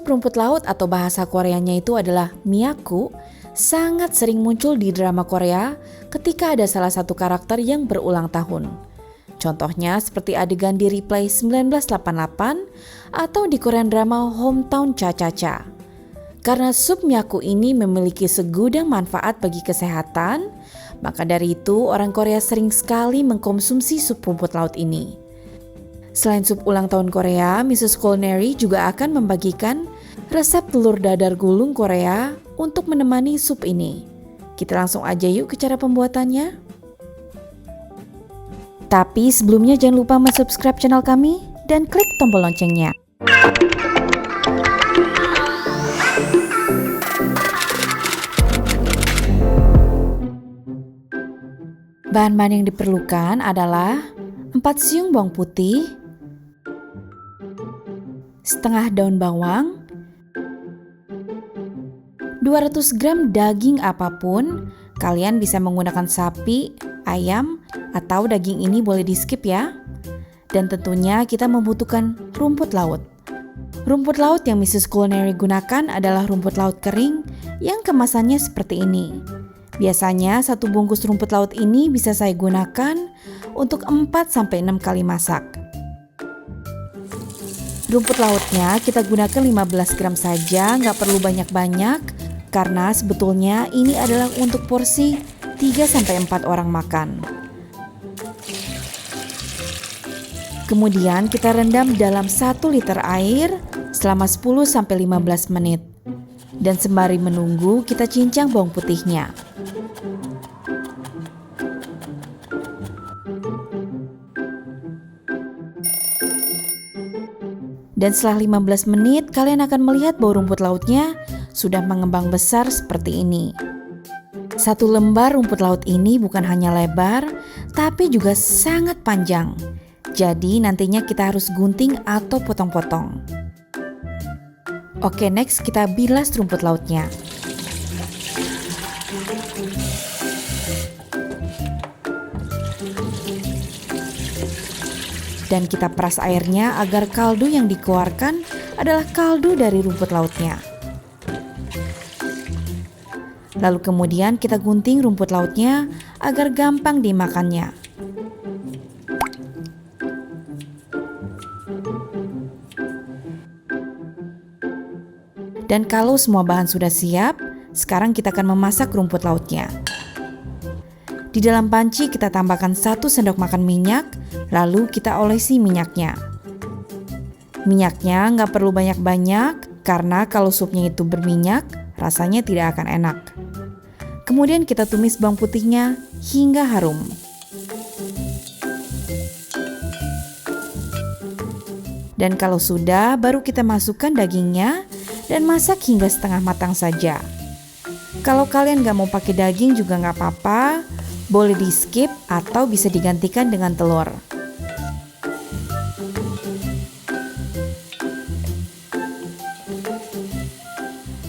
Sup rumput laut atau bahasa Koreanya itu adalah miyaku sangat sering muncul di drama Korea ketika ada salah satu karakter yang berulang tahun. Contohnya seperti adegan di Replay 1988 atau di Korean drama Hometown Cha-Cha-Cha. Karena sup miyaku ini memiliki segudang manfaat bagi kesehatan, maka dari itu orang Korea sering sekali mengkonsumsi sup rumput laut ini. Selain sup ulang tahun Korea, Mrs. Culinary juga akan membagikan resep telur dadar gulung Korea untuk menemani sup ini. Kita langsung aja yuk ke cara pembuatannya. Tapi sebelumnya jangan lupa subscribe channel kami dan klik tombol loncengnya. Bahan-bahan yang diperlukan adalah 4 siung bawang putih, setengah daun bawang, 200 gram daging apapun, kalian bisa menggunakan sapi, ayam, atau daging ini boleh di skip ya. Dan tentunya kita membutuhkan rumput laut. Rumput laut yang Mrs. Culinary gunakan adalah rumput laut kering yang kemasannya seperti ini. Biasanya satu bungkus rumput laut ini bisa saya gunakan untuk 4-6 kali masak. Rumput lautnya kita gunakan 15 gram saja, nggak perlu banyak-banyak karena sebetulnya ini adalah untuk porsi 3-4 orang makan. Kemudian kita rendam dalam 1 liter air selama 10-15 menit. Dan sembari menunggu kita cincang bawang putihnya. Dan setelah 15 menit kalian akan melihat bahwa rumput lautnya sudah mengembang besar seperti ini. Satu lembar rumput laut ini bukan hanya lebar, tapi juga sangat panjang. Jadi nantinya kita harus gunting atau potong-potong. Oke, next kita bilas rumput lautnya. Dan kita peras airnya agar kaldu yang dikeluarkan adalah kaldu dari rumput lautnya. Lalu kemudian kita gunting rumput lautnya agar gampang dimakannya. Dan kalau semua bahan sudah siap, sekarang kita akan memasak rumput lautnya. Di dalam panci kita tambahkan 1 sendok makan minyak, lalu kita olesi minyaknya. Minyaknya nggak perlu banyak-banyak, karena kalau supnya itu berminyak, rasanya tidak akan enak. Kemudian kita tumis bawang putihnya hingga harum. Dan kalau sudah, baru kita masukkan dagingnya dan masak hingga setengah matang saja. Kalau kalian nggak mau pakai daging juga nggak apa-apa, boleh di skip atau bisa digantikan dengan telur.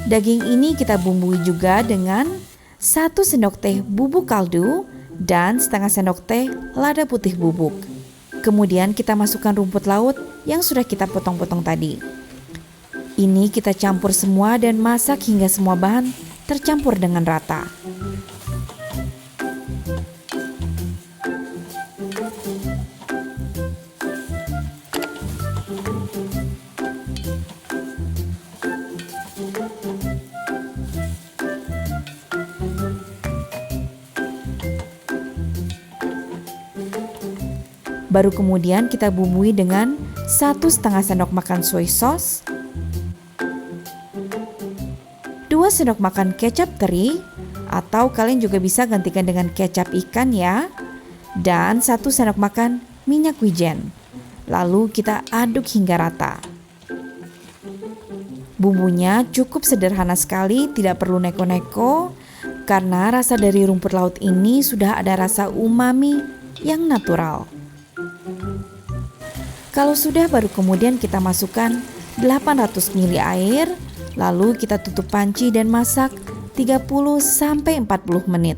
Daging ini kita bumbui juga dengan 1 sendok teh bubuk kaldu dan setengah sendok teh lada putih bubuk. Kemudian kita masukkan rumput laut yang sudah kita potong-potong tadi. Ini kita campur semua dan masak hingga semua bahan tercampur dengan rata. Baru kemudian kita bumbui dengan 1,5 sendok makan soy sauce, 2 sendok makan kecap teri, atau kalian juga bisa gantikan dengan kecap ikan ya, dan 1 sendok makan minyak wijen. Lalu kita aduk hingga rata. Bumbunya cukup sederhana sekali, tidak perlu neko-neko, karena rasa dari rumput laut ini sudah ada rasa umami yang natural. Kalau sudah, baru kemudian kita masukkan 800 ml air, lalu kita tutup panci dan masak 30-40 menit.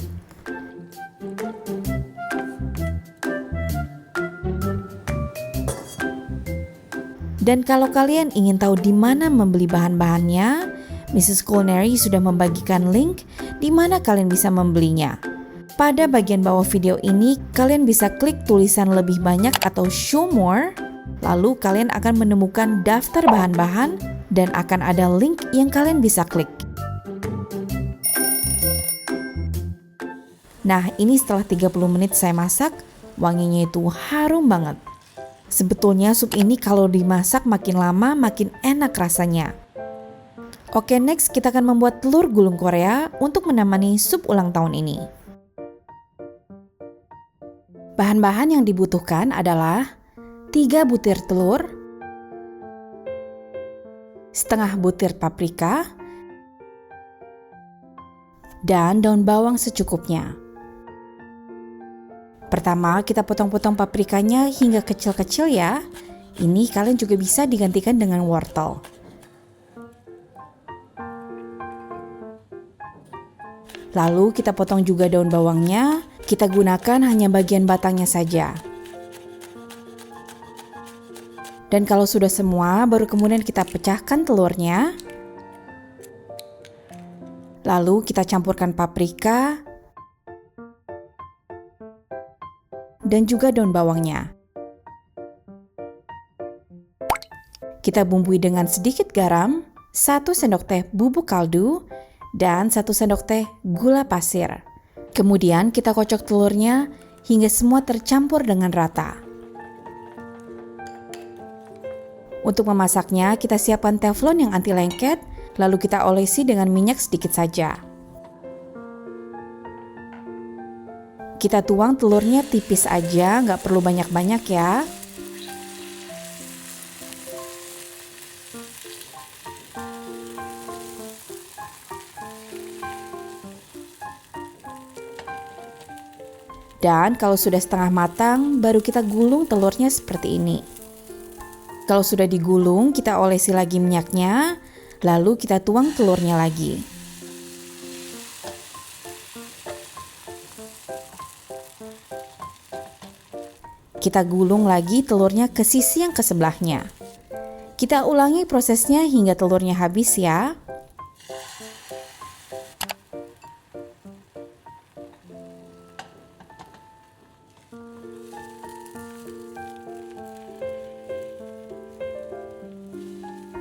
Dan kalau kalian ingin tahu di mana membeli bahan-bahannya, Mrs. Culinary sudah membagikan link di mana kalian bisa membelinya. Pada bagian bawah video ini, kalian bisa klik tulisan lebih banyak atau show more, lalu kalian akan menemukan daftar bahan-bahan dan akan ada link yang kalian bisa klik. Nah, ini setelah 30 menit saya masak, wanginya itu harum banget. Sebetulnya sup ini kalau dimasak makin lama makin enak rasanya. Oke, next kita akan membuat telur gulung Korea untuk menemani sup ulang tahun ini. Bahan-bahan yang dibutuhkan adalah 3 butir telur, setengah butir paprika, dan daun bawang secukupnya. Pertama, kita potong-potong paprikanya hingga kecil-kecil ya. Ini kalian juga bisa digantikan dengan wortel. Lalu kita potong juga daun bawangnya, kita gunakan hanya bagian batangnya saja. Dan kalau sudah semua, baru kemudian kita pecahkan telurnya. Lalu kita campurkan paprika dan juga daun bawangnya. Kita bumbui dengan sedikit garam, 1 sendok teh bubuk kaldu, dan 1 sendok teh gula pasir. Kemudian kita kocok telurnya hingga semua tercampur dengan rata. Untuk memasaknya, kita siapkan teflon yang anti lengket, lalu kita olesi dengan minyak sedikit saja. Kita tuang telurnya tipis aja, nggak perlu banyak-banyak ya. Dan kalau sudah setengah matang, baru kita gulung telurnya seperti ini. Kalau sudah digulung, kita olesi lagi minyaknya, lalu kita tuang telurnya lagi. Kita gulung lagi telurnya ke sisi yang ke sebelahnya. Kita ulangi prosesnya hingga telurnya habis ya.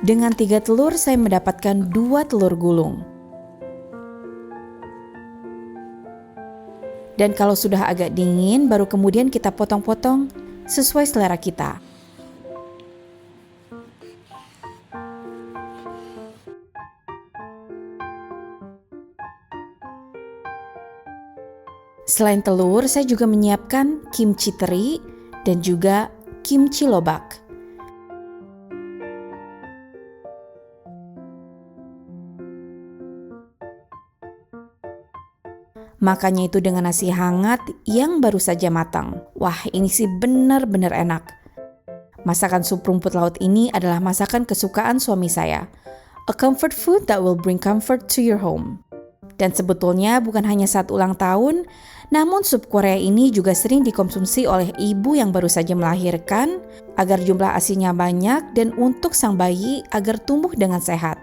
Dengan 3 telur saya mendapatkan 2 telur gulung. Dan kalau sudah agak dingin, baru kemudian kita potong-potong sesuai selera kita. Selain telur, saya juga menyiapkan kimchi teri dan juga kimchi lobak. Makannya itu dengan nasi hangat yang baru saja matang. Wah, ini sih benar-benar enak. Masakan sup rumput laut ini adalah masakan kesukaan suami saya. A comfort food that will bring comfort to your home. Dan sebetulnya bukan hanya saat ulang tahun, namun sup Korea ini juga sering dikonsumsi oleh ibu yang baru saja melahirkan agar jumlah ASI-nya banyak dan untuk sang bayi agar tumbuh dengan sehat.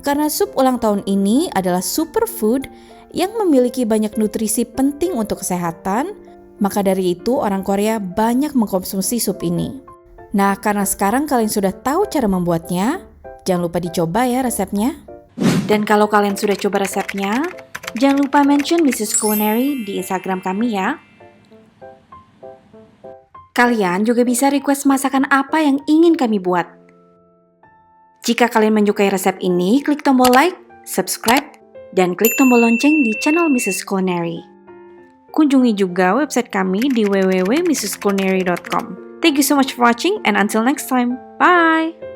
Karena sup ulang tahun ini adalah superfood yang memiliki banyak nutrisi penting untuk kesehatan, maka dari itu orang Korea banyak mengkonsumsi sup ini. Nah, karena sekarang kalian sudah tahu cara membuatnya, jangan lupa dicoba ya resepnya. Dan kalau kalian sudah coba resepnya, jangan lupa mention Mrs. Culinary di Instagram kami ya. Kalian juga bisa request masakan apa yang ingin kami buat. Jika kalian menyukai resep ini, klik tombol like, subscribe, dan klik tombol lonceng di channel Mrs. Culinary. Kunjungi juga website kami di www.mrsculinary.com. Thank you so much for watching and until next time. Bye!